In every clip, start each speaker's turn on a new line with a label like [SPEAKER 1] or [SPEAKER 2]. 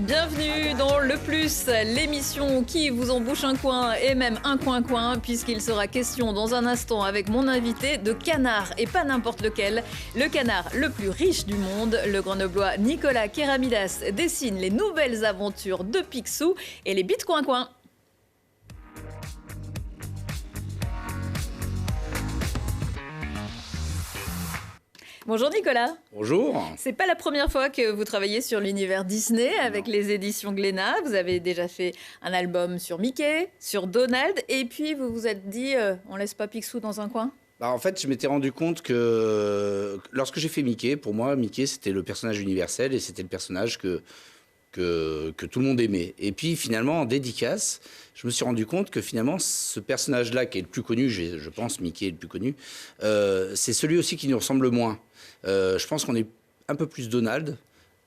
[SPEAKER 1] Bienvenue dans Le Plus, l'émission qui vous embouche un coin et même un coin-coin, puisqu'il sera question dans un instant avec mon invité de canard, et pas n'importe lequel. Le canard le plus riche du monde, le grenoblois Nicolas Keramidas dessine les nouvelles aventures de Picsou et les bites coin-coin. Bonjour Nicolas.
[SPEAKER 2] Bonjour.
[SPEAKER 1] C'est pas la première fois que vous travaillez sur l'univers Disney avec les éditions Glénat. Vous avez déjà fait un album sur Mickey, sur Donald, et puis vous vous êtes dit on laisse pas Picsou dans un coin?
[SPEAKER 2] En fait, je m'étais rendu compte que lorsque j'ai fait Mickey, pour moi, Mickey, c'était le personnage universel et c'était le personnage que tout le monde aimait. Et puis, finalement, en dédicace, je me suis rendu compte que finalement, ce personnage-là, qui est le plus connu, je pense, Mickey est le plus connu, c'est celui aussi qui nous ressemble le moins. Je pense qu'on est un peu plus Donald,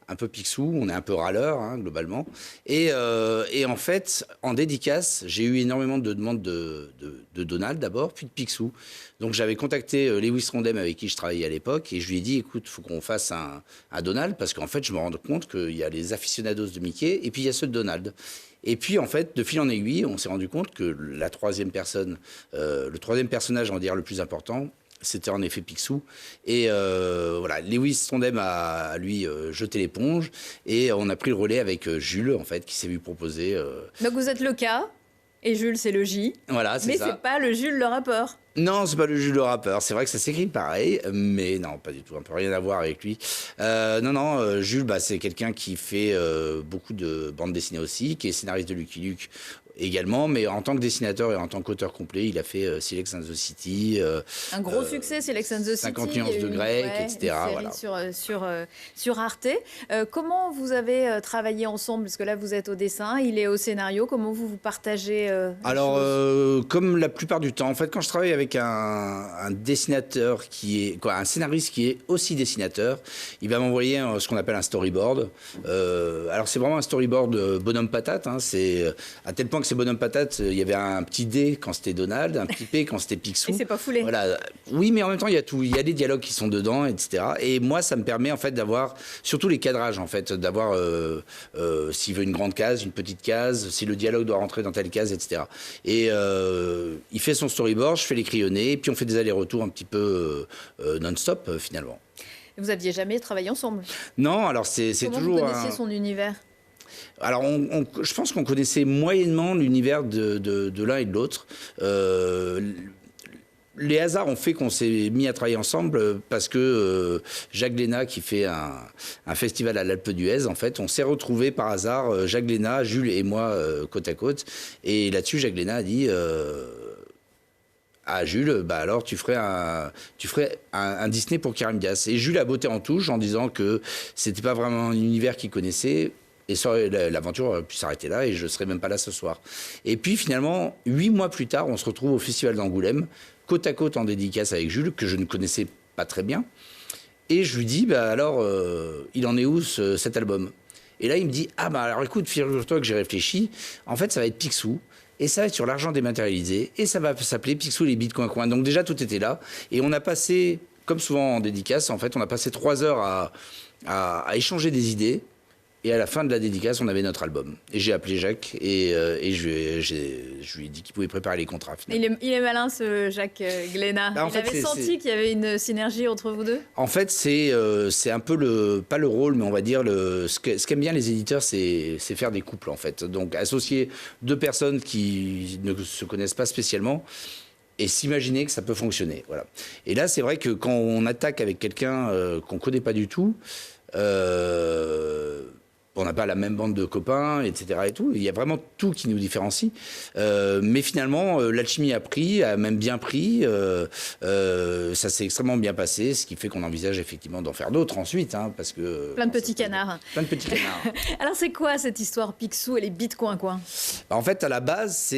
[SPEAKER 2] un peu Picsou, on est un peu râleur, hein, globalement. Et en fait, en dédicace, j'ai eu énormément de demandes de Donald d'abord, puis de Picsou. Donc j'avais contacté Lewis Rondem avec qui je travaillais à l'époque et je lui ai dit, écoute, il faut qu'on fasse un Donald parce qu'en fait, je me rends compte qu'il y a les aficionados de Mickey et puis il y a ceux de Donald. Et puis, en fait, de fil en aiguille, on s'est rendu compte que le troisième personnage, on va dire, le plus important, c'était en effet Picsou. Et voilà, Lewis Rondem a, lui, jeté l'éponge. Et on a pris le relais avec Jules, en fait, qui s'est vu proposer.
[SPEAKER 1] Donc vous êtes le K, et Jules, c'est le J.
[SPEAKER 2] Voilà, c'est ça.
[SPEAKER 1] Mais c'est pas le Jules le rappeur.
[SPEAKER 2] Non, c'est pas le Jules le rappeur. C'est vrai que ça s'écrit pareil, mais non, pas du tout. On peut rien avoir avec lui. Non, Jules, c'est quelqu'un qui fait beaucoup de bandes dessinées aussi, qui est scénariste de Lucky Luke également, mais en tant que dessinateur et en tant qu'auteur complet, il a fait Silex and the City.
[SPEAKER 1] Un gros succès, Silex and the City.
[SPEAKER 2] 50 nuances de grec, etc.
[SPEAKER 1] Une série sur Arte. Comment vous avez travaillé ensemble? Parce que là, vous êtes au dessin, il est au scénario. Comment vous partagez
[SPEAKER 2] Alors, comme la plupart du temps, en fait, quand je travaille avec un dessinateur un scénariste qui est aussi dessinateur, il va m'envoyer ce qu'on appelle un storyboard. Alors, c'est vraiment un storyboard bonhomme patate. Hein, c'est à tel point que c'est bonhomme patate, il y avait un petit D quand c'était Donald, un petit P quand c'était Picsou.
[SPEAKER 1] Et c'est pas foulé.
[SPEAKER 2] Voilà. Oui, mais en même temps, il y a tout. Il y a des dialogues qui sont dedans, etc. Et moi, ça me permet en fait d'avoir, surtout les cadrages, en fait, d'avoir s'il veut une grande case, une petite case, si le dialogue doit rentrer dans telle case, etc. Et il fait son storyboard, je fais les crayonnés, et puis on fait des allers-retours un petit peu non-stop, finalement.
[SPEAKER 1] Vous aviez jamais travaillé ensemble?
[SPEAKER 2] Non, alors c'est toujours...
[SPEAKER 1] Comment vous connaissiez son univers?
[SPEAKER 2] Alors, je pense qu'on connaissait moyennement l'univers de l'un et de l'autre. Les hasards ont fait qu'on s'est mis à travailler ensemble parce que Jacques Glénat, qui fait un festival à l'Alpe d'Huez, en fait, on s'est retrouvés par hasard, Jacques Glénat, Jules et moi, côte à côte. Et là-dessus, Jacques Glénat a dit... à Jules, alors tu ferais un Disney pour Keramidas. Et Jules a botté en touche en disant que c'était pas vraiment un univers qu'il connaissait. Et l'aventure aurait pu s'arrêter là et je ne serais même pas là ce soir. Et puis finalement, 8 mois plus tard, on se retrouve au Festival d'Angoulême, côte à côte en dédicace avec Jules, que je ne connaissais pas très bien. Et je lui dis, il en est où cet album? Et là, il me dit, alors écoute, figure-toi que j'ai réfléchi. En fait, ça va être Picsou. Et ça va être sur l'argent dématérialisé. Et ça va s'appeler Picsou les bites coin-coin. Donc déjà, tout était là. Et on a passé, comme souvent en dédicace, en fait, on a passé 3 heures à échanger des idées. Et à la fin de la dédicace, on avait notre album. Et j'ai appelé Jacques et je lui ai dit qu'il pouvait préparer les contrats.
[SPEAKER 1] Il est malin, ce Jacques Glénat. Il avait senti qu'il y avait une synergie entre vous deux? En fait,
[SPEAKER 2] c'est un peu pas le rôle, mais on va dire ce qu'aiment bien les éditeurs, c'est faire des couples, en fait. Donc, associer 2 personnes qui ne se connaissent pas spécialement et s'imaginer que ça peut fonctionner. Voilà. Et là, c'est vrai que quand on attaque avec quelqu'un qu'on ne connaît pas du tout... on n'a pas la même bande de copains, etc. Et tout. Il y a vraiment tout qui nous différencie. Mais finalement, l'alchimie a même bien pris. Ça s'est extrêmement bien passé, ce qui fait qu'on envisage effectivement d'en faire d'autres ensuite. Hein, parce que,
[SPEAKER 1] plein de petits canards.
[SPEAKER 2] Plein de petits canards.
[SPEAKER 1] Alors, c'est quoi cette histoire Picsou et les bites coin-coin?
[SPEAKER 2] En fait, à la base,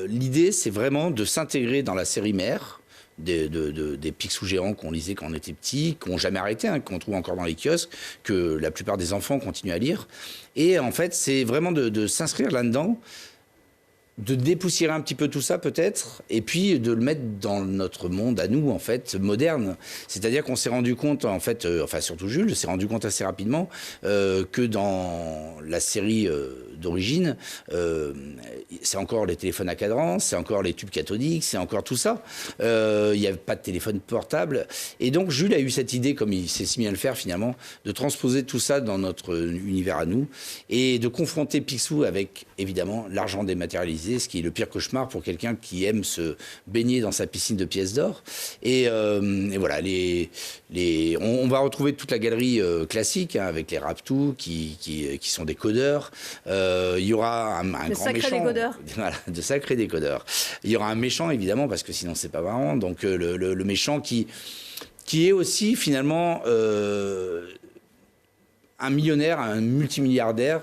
[SPEAKER 2] l'idée, c'est vraiment de s'intégrer dans la série mère. Des Picsou géants qu'on lisait quand on était petit, qui n'ont jamais arrêté, hein, qu'on trouve encore dans les kiosques, que la plupart des enfants continuent à lire. Et en fait, c'est vraiment de s'inscrire là-dedans de dépoussiérer un petit peu tout ça peut-être, et puis de le mettre dans notre monde à nous en fait moderne. C'est-à-dire qu'on s'est rendu compte en fait, enfin surtout Jules s'est rendu compte assez rapidement que dans la série d'origine, c'est encore les téléphones à cadran, c'est encore les tubes cathodiques, c'est encore tout ça. Il n'y avait pas de téléphone portable, et donc Jules a eu cette idée, comme il s'est si bien le faire finalement, de transposer tout ça dans notre univers à nous et de confronter Picsou avec évidemment l'argent dématérialisé, ce qui est le pire cauchemar pour quelqu'un qui aime se baigner dans sa piscine de pièces d'or. Et voilà, on va retrouver toute la galerie classique hein, avec les Raptous qui sont des codeurs. Il y aura un grand méchant. Décodeurs. Voilà, de sacrés décodeurs. Il y aura un méchant évidemment parce que sinon c'est pas marrant. Donc le méchant qui est aussi finalement un millionnaire, un multimilliardaire,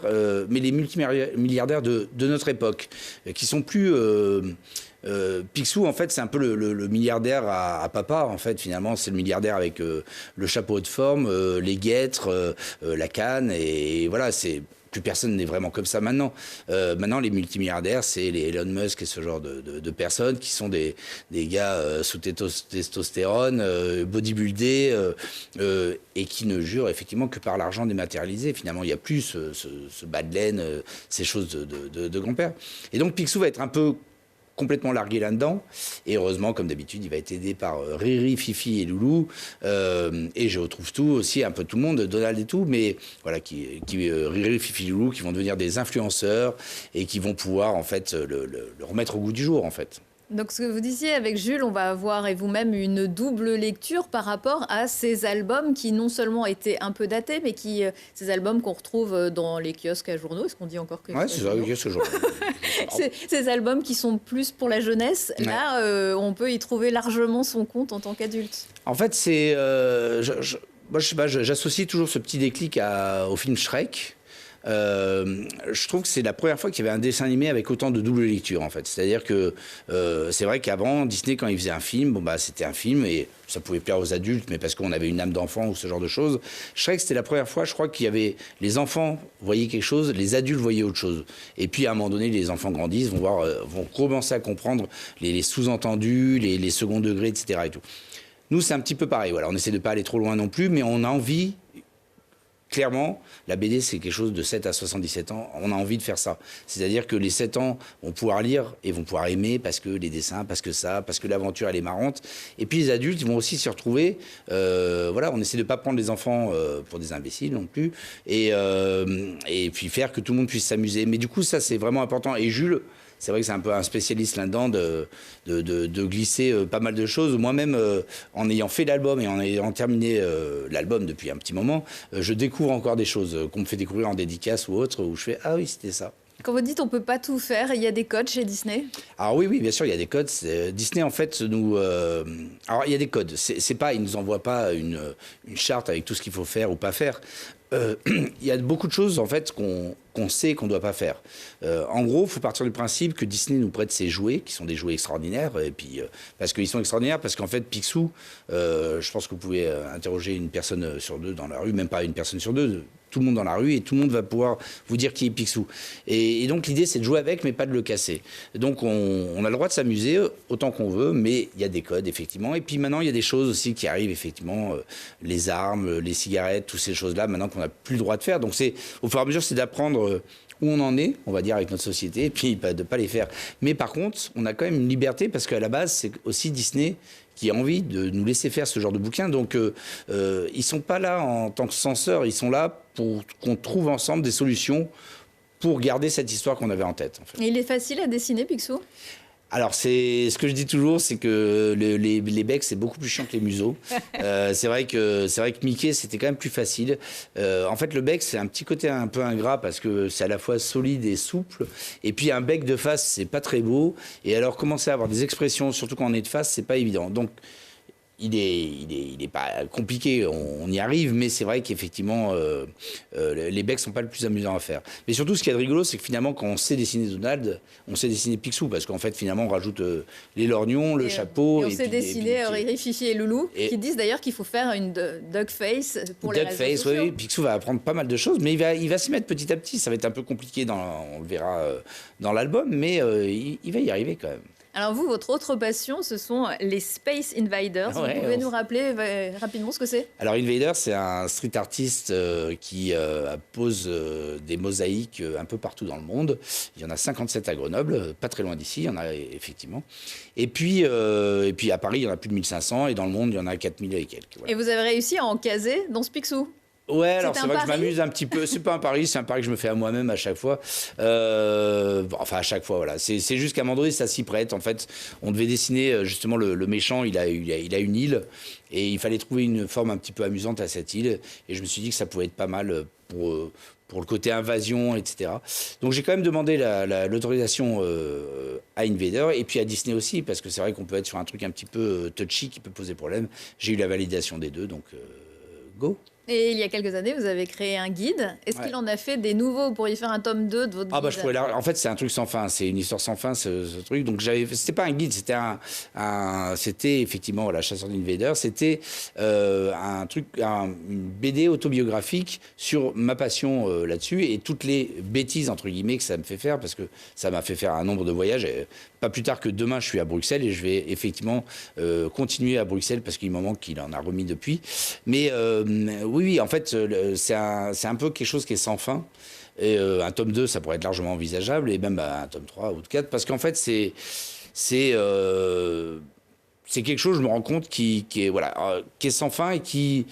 [SPEAKER 2] mais les multimilliardaires de notre époque, qui sont plus... Picsou, en fait, c'est un peu le milliardaire à papa, en fait, finalement. C'est le milliardaire avec le chapeau de forme, les guêtres, la canne, et voilà, c'est... Plus personne n'est vraiment comme ça maintenant. Maintenant, les multimilliardaires, c'est les Elon Musk et ce genre de personnes qui sont des gars sous testostérone, bodybuildés, et qui ne jurent effectivement que par l'argent dématérialisé. Finalement, il n'y a plus ce bas de laine, ces choses de grand-père. Et donc, Picsou va être un peu complètement largué là-dedans. Et heureusement, comme d'habitude, il va être aidé par Riri, Fifi et Loulou. Et je retrouve tout aussi, un peu tout le monde, Donald et tout. Mais voilà, Riri, Fifi, Loulou, qui vont devenir des influenceurs et qui vont pouvoir, en fait, le remettre au goût du jour, en fait.
[SPEAKER 1] Donc ce que vous disiez avec Jules, on va avoir et vous-même une double lecture par rapport à ces albums qui non seulement étaient un peu datés, mais ces albums qu'on retrouve dans les kiosques à journaux. Est-ce qu'on dit encore que
[SPEAKER 2] ouais, c'est ça, les kiosques à journaux.
[SPEAKER 1] Ces albums qui sont plus pour la jeunesse, ouais. Là, on peut y trouver largement son compte en tant qu'adulte.
[SPEAKER 2] En fait, c'est... moi, je sais pas, j'associe toujours ce petit déclic au film Shrek. Je trouve que c'est la première fois qu'il y avait un dessin animé avec autant de double lecture en fait. C'est-à-dire que c'est vrai qu'avant Disney quand il faisait un film, bon bah c'était un film et ça pouvait plaire aux adultes, mais parce qu'on avait une âme d'enfant ou ce genre de choses. Shrek c'était la première fois, je crois qu'il y avait les enfants voyaient quelque chose, les adultes voyaient autre chose. Et puis à un moment donné, les enfants grandissent, vont commencer à comprendre les sous-entendus, les second degrés, etc. Et tout. Nous c'est un petit peu pareil. Voilà, on essaie de pas aller trop loin non plus, mais on a envie. Clairement, la BD, c'est quelque chose de 7 à 77 ans. On a envie de faire ça. C'est-à-dire que les 7 ans vont pouvoir lire et vont pouvoir aimer parce que les dessins, parce que l'aventure, elle est marrante. Et puis les adultes, ils vont aussi s'y retrouver. Voilà, on essaie de ne pas prendre les enfants pour des imbéciles non plus. Et puis faire que tout le monde puisse s'amuser. Mais du coup, ça, c'est vraiment important. Et Jules... C'est vrai que c'est un peu un spécialiste là-dedans de glisser pas mal de choses. Moi-même, en ayant fait l'album et en ayant terminé l'album depuis un petit moment, je découvre encore des choses qu'on me fait découvrir en dédicace ou autre, où je fais « Ah oui, c'était ça ».
[SPEAKER 1] Quand vous dites on peut pas tout faire, il y a des codes chez Disney?
[SPEAKER 2] Alors oui, bien sûr, il y a des codes. Disney, en fait, nous... alors, il y a des codes. C'est pas, ils nous envoient pas une charte avec tout ce qu'il faut faire ou pas faire. Il y a beaucoup de choses, en fait, qu'on sait qu'on ne doit pas faire. En gros, il faut partir du principe que Disney nous prête ses jouets, qui sont des jouets extraordinaires, et puis, parce qu'ils sont extraordinaires, parce qu'en fait, Picsou, je pense que vous pouvez interroger une personne sur deux dans la rue, même pas une personne sur deux, tout le monde dans la rue, et tout le monde va pouvoir vous dire qui est Picsou. Et donc, l'idée, c'est de jouer avec, mais pas de le casser. Donc, on a le droit de s'amuser autant qu'on veut, mais il y a des codes, effectivement. Et puis maintenant, il y a des choses aussi qui arrivent, effectivement, les armes, les cigarettes, toutes ces choses-là, maintenant qu'on n'a plus le droit de faire. Donc, au fur et à mesure, c'est d'apprendre où on en est, on va dire, avec notre société, et puis de ne pas les faire. Mais par contre, on a quand même une liberté, parce qu'à la base, c'est aussi Disney qui a envie de nous laisser faire ce genre de bouquins. Donc, ils ne sont pas là en tant que censeurs, ils sont là pour qu'on trouve ensemble des solutions pour garder cette histoire qu'on avait en tête. En fait.
[SPEAKER 1] Et il est facile à dessiner, Picsou ?
[SPEAKER 2] Alors, c'est ce que je dis toujours, c'est que les becs, c'est beaucoup plus chiant que les museaux. C'est vrai que Mickey, c'était quand même plus facile. En fait, le bec, c'est un petit côté un peu ingrat parce que c'est à la fois solide et souple. Et puis, un bec de face, c'est pas très beau. Et alors, commencer à avoir des expressions, surtout quand on est de face, c'est pas évident. Donc, il est pas compliqué, on y arrive, mais c'est vrai qu'effectivement, les becs sont pas le plus amusant à faire. Mais surtout, ce qui est rigolo, c'est que finalement, quand on sait dessiner Donald, on sait dessiner Picsou, parce qu'en fait, finalement, on rajoute les lorgnons, le chapeau.
[SPEAKER 1] Et on sait dessiner Riri, Fifi et Loulou, qui disent d'ailleurs qu'il faut faire une duck face pour les réseaux sociaux.
[SPEAKER 2] Oui, Picsou va apprendre pas mal de choses, mais il va s'y mettre petit à petit. Ça va être un peu compliqué, on le verra dans l'album, mais il va y arriver quand même.
[SPEAKER 1] Alors vous, votre autre passion, ce sont les Space Invaders. Vous pouvez nous rappeler rapidement ce que c'est?
[SPEAKER 2] Alors Invader, c'est un street artiste qui pose des mosaïques un peu partout dans le monde. Il y en a 57 à Grenoble, pas très loin d'ici, il y en a effectivement. Et puis à Paris, il y en a plus de 1500 et dans le monde, il y en a 4000 et quelques. Voilà.
[SPEAKER 1] Et vous avez réussi à en caser dans ce Picsou?
[SPEAKER 2] Ouais, alors c'est vrai que je m'amuse un petit peu. C'est pas un pari, c'est un pari que je me fais à moi-même à chaque fois. Enfin, à chaque fois, voilà. C'est juste qu'à un moment donné, ça s'y prête. En fait, on devait dessiner justement le méchant. Il a une île et il fallait trouver une forme un petit peu amusante à cette île. Et je me suis dit que ça pouvait être pas mal pour le côté invasion, etc. Donc j'ai quand même demandé l'autorisation à Invader et puis à Disney aussi, parce que c'est vrai qu'on peut être sur un truc un petit peu touchy qui peut poser problème. J'ai eu la validation des deux, donc go.
[SPEAKER 1] Et il y a quelques années, vous avez créé un guide. Est-ce qu'il en a fait des nouveaux? Vous pourriez faire un tome 2 de votre guide?
[SPEAKER 2] Je pourrais en fait, c'est un truc sans fin. C'est une histoire sans fin, ce truc. Donc, c'était pas un guide, c'était effectivement, voilà, Chasseur d'Invader. C'était un truc, une BD autobiographique sur ma passion là-dessus et toutes les bêtises, entre guillemets, que ça me fait faire, parce que ça m'a fait faire un nombre de voyages. Pas plus tard que demain, je suis à Bruxelles et je vais effectivement continuer à Bruxelles parce qu'il m'en manque, qu'il en a remis depuis. Mais oui, en fait, c'est un peu quelque chose qui est sans fin. Et un tome 2, ça pourrait être largement envisageable, et même un tome 3 ou 4, parce qu'en fait, c'est quelque chose, je me rends compte, qui est sans fin et qui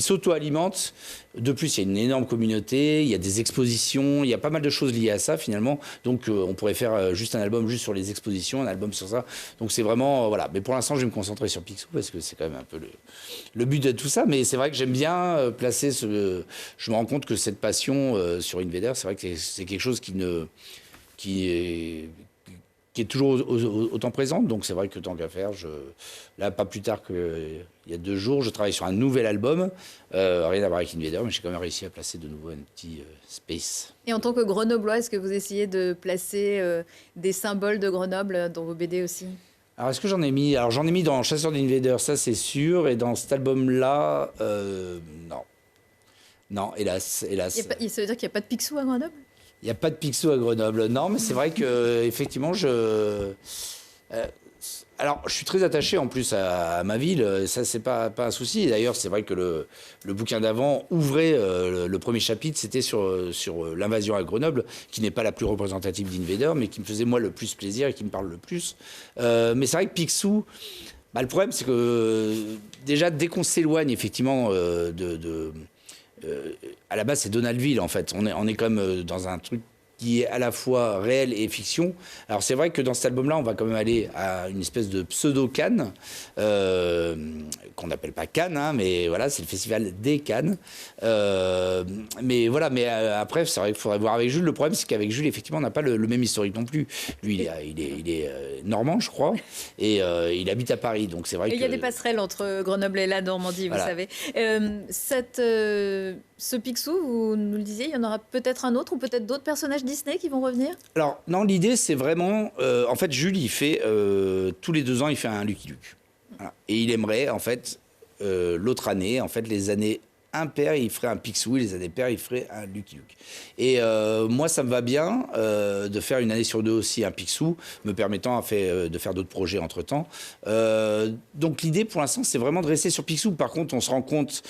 [SPEAKER 2] s'auto-alimente. De plus, il y a une énorme communauté, il y a des expositions, il y a pas mal de choses liées à ça finalement. Donc on pourrait faire juste un album juste sur les expositions, un album sur ça. Donc c'est vraiment, voilà. Mais pour l'instant, je vais me concentrer sur Picsou parce que c'est quand même un peu le but de tout ça. Mais c'est vrai que j'aime bien placer je me rends compte que cette passion sur Invader, c'est vrai que c'est quelque chose qui est toujours autant présente. Donc c'est vrai que tant qu'à faire, là, pas plus tard qu'il y a 2 jours, je travaille sur un nouvel album. Rien à voir avec Invader, mais j'ai quand même réussi à placer de nouveau un petit space.
[SPEAKER 1] Et en tant que Grenoblois, est-ce que vous essayez de placer des symboles de Grenoble dans vos BD aussi?
[SPEAKER 2] Alors, est-ce que j'en ai mis? Alors, j'en ai mis dans Chasseur d'Invader, ça c'est sûr. Et dans cet album-là, non. Non, hélas.
[SPEAKER 1] Ça veut dire qu'il n'y a pas de Picsou à Grenoble?
[SPEAKER 2] Il n'y a pas de Picsou à Grenoble. Non, mais c'est vrai que effectivement, alors, je suis très attaché en plus à ma ville. Ça, c'est pas un souci. Et d'ailleurs, c'est vrai que le bouquin d'avant ouvrait le premier chapitre, c'était sur l'invasion à Grenoble, qui n'est pas la plus représentative d'Invader, mais qui me faisait moi le plus plaisir et qui me parle le plus. Mais c'est vrai que Picsou, le problème, c'est que déjà, dès qu'on s'éloigne effectivement à la base, c'est Donaldville, en fait. On est quand même dans un truc qui est à la fois réel et fiction. Alors, c'est vrai que dans cet album-là, on va quand même aller à une espèce de pseudo-Cannes, qu'on n'appelle pas Cannes, hein, mais voilà, c'est le festival des Cannes. Mais voilà, après, c'est vrai qu'il faudrait voir avec Jules. Le problème, c'est qu'avec Jules, effectivement, on n'a pas le même historique non plus. Lui, il est normand, je crois, et il habite à Paris. Donc, c'est vrai
[SPEAKER 1] il y a des passerelles entre Grenoble et la Normandie, vous savez. Ce Picsou, vous nous le disiez, il y en aura peut-être un autre ou peut-être d'autres personnages Disney qui vont revenir? Alors,
[SPEAKER 2] non, l'idée, c'est vraiment... en fait, Jules, il fait... tous les 2 ans, il fait un Lucky Luke. Voilà. Et il aimerait, en fait, l'autre année, en fait, les années impaires, il ferait un Picsou, et les années paires, il ferait un Lucky Luke. Et moi, ça me va bien de faire une année sur 2 aussi un Picsou, me permettant de faire d'autres projets entre-temps. Donc, l'idée, pour l'instant, c'est vraiment de rester sur Picsou. Par contre, on se rend compte...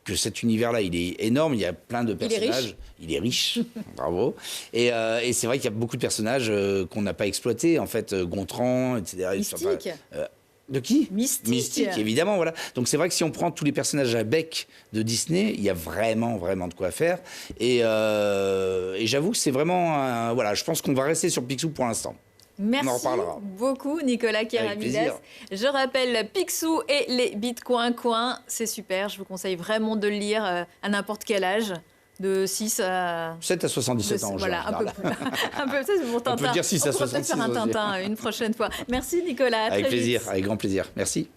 [SPEAKER 2] que cet univers-là, il est énorme, il y a plein de personnages. Il est riche, bravo. Et c'est vrai qu'il y a beaucoup de personnages qu'on n'a pas exploités, en fait, Gontran, etc.
[SPEAKER 1] Mystique.
[SPEAKER 2] De qui?
[SPEAKER 1] Mystique,
[SPEAKER 2] évidemment, voilà. Donc c'est vrai que si on prend tous les personnages à bec de Disney, il y a vraiment, vraiment de quoi faire. Et j'avoue que c'est vraiment... voilà, je pense qu'on va rester sur Picsou pour l'instant.
[SPEAKER 1] Merci beaucoup, Nicolas Kéramidas. Je rappelle Picsou et les Bitcoins coins. C'est super. Je vous conseille vraiment de le lire à n'importe quel âge. De 6 à...
[SPEAKER 2] 7 à 77 ans,
[SPEAKER 1] voilà,
[SPEAKER 2] en
[SPEAKER 1] un peu
[SPEAKER 2] général.
[SPEAKER 1] plus. Un peu, ça, c'est pour Tintin.
[SPEAKER 2] On peut dire 6 à
[SPEAKER 1] On pourra peut-être
[SPEAKER 2] 66
[SPEAKER 1] faire un
[SPEAKER 2] aussi.
[SPEAKER 1] Tintin une prochaine fois. Merci Nicolas. À
[SPEAKER 2] Avec
[SPEAKER 1] très
[SPEAKER 2] plaisir,
[SPEAKER 1] vite.
[SPEAKER 2] avec grand plaisir. Merci.